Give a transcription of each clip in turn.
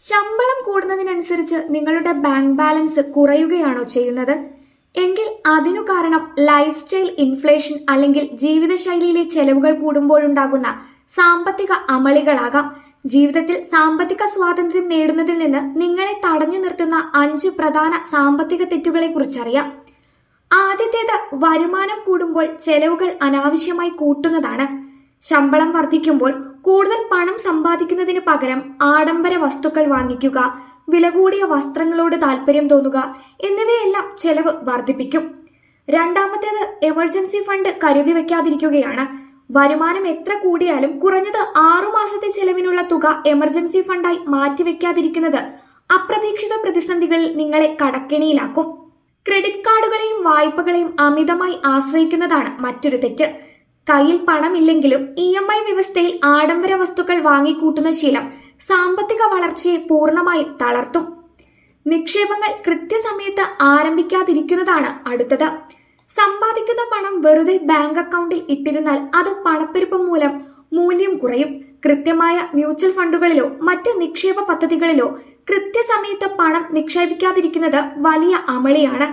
ശമ്പളം കൂടുന്നതിനനുസരിച്ച് നിങ്ങളുടെ ബാങ്ക് ബാലൻസ് കുറയുകയാണോ ചെയ്യുന്നത്? എങ്കിൽ അതിനു കാരണം ലൈഫ് സ്റ്റൈൽ ഇൻഫ്ലേഷൻ അല്ലെങ്കിൽ ജീവിതശൈലിയിലെ ചെലവുകൾ കൂടുമ്പോഴുണ്ടാകുന്ന സാമ്പത്തിക അമളികളാകാം. ജീവിതത്തിൽ സാമ്പത്തിക സ്വാതന്ത്ര്യം നേടുന്നതിൽ നിന്ന് നിങ്ങളെ തടഞ്ഞു നിർത്തുന്ന 5 പ്രധാന സാമ്പത്തിക തെറ്റുകളെ കുറിച്ചറിയാം. ആദ്യത്തേത്, വരുമാനം കൂടുമ്പോൾ ചെലവുകൾ അനാവശ്യമായി കൂട്ടുന്നതാണ്. ശമ്പളം വർദ്ധിക്കുമ്പോൾ കൂടുതൽ പണം സമ്പാദിക്കുന്നതിന് പകരം ആഡംബര വസ്തുക്കൾ വാങ്ങിക്കുക, വില കൂടിയ വസ്ത്രങ്ങളോട് താല്പര്യം തോന്നുക എന്നിവയെല്ലാം ചെലവ് വർദ്ധിപ്പിക്കും. രണ്ടാമത്തേത്, എമർജൻസി ഫണ്ട് കരുതി വെക്കാതിരിക്കുകയാണ്. വരുമാനം എത്ര കൂടിയാലും കുറഞ്ഞത് 6 മാസത്തെ ചെലവിനുള്ള തുക എമർജൻസി ഫണ്ടായി മാറ്റിവെക്കാതിരിക്കുന്നത് അപ്രതീക്ഷിത പ്രതിസന്ധികളിൽ നിങ്ങളെ കടക്കെണിയിലാക്കും. ക്രെഡിറ്റ് കാർഡുകളെയും വായ്പകളെയും അമിതമായി ആശ്രയിക്കുന്നതാണ് മറ്റൊരു തെറ്റ്. കയ്യിൽ പണമില്ലെങ്കിലും EMI വ്യവസ്ഥയിൽ ആഡംബര വസ്തുക്കൾ വാങ്ങിക്കൂട്ടുന്ന ശീലം സാമ്പത്തിക വളർച്ചയെ പൂർണ്ണമായും തളർത്തും. നിക്ഷേപങ്ങൾ കൃത്യസമയത്ത് ആരംഭിക്കാതിരിക്കുന്നതാണ് അടുത്തത്. സമ്പാദിക്കുന്ന പണം വെറുതെ ബാങ്ക് അക്കൗണ്ടിൽ ഇട്ടിരുന്നാൽ അത് പണപ്പെരുപ്പം മൂലം മൂല്യം കുറയും. കൃത്യമായ മ്യൂച്വൽ ഫണ്ടുകളിലോ മറ്റ് നിക്ഷേപ പദ്ധതികളിലോ കൃത്യസമയത്ത് പണം നിക്ഷേപിക്കാതിരിക്കുന്നത് വലിയ അമളിയാണ്.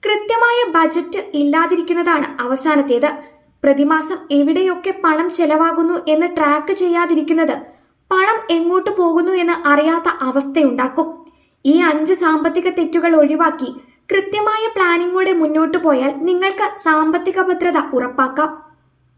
കൃത്യമായ ബജറ്റ് ഇല്ലാതിരിക്കുന്നതാണ് അവസാനത്തേത്. പ്രതിമാസം എവിടെയൊക്കെ പണം ചെലവാകുന്നു എന്ന് ട്രാക്ക് ചെയ്യാതിരിക്കുന്നത് പണം എങ്ങോട്ട് പോകുന്നു എന്ന് അറിയാത്ത അവസ്ഥയുണ്ടാക്കും. ഈ 5 സാമ്പത്തിക തെറ്റുകൾ ഒഴിവാക്കി കൃത്യമായ പ്ലാനിങ്ങോടെ മുന്നോട്ടു പോയാൽ നിങ്ങൾക്ക് സാമ്പത്തിക ഭദ്രത ഉറപ്പാക്കാം.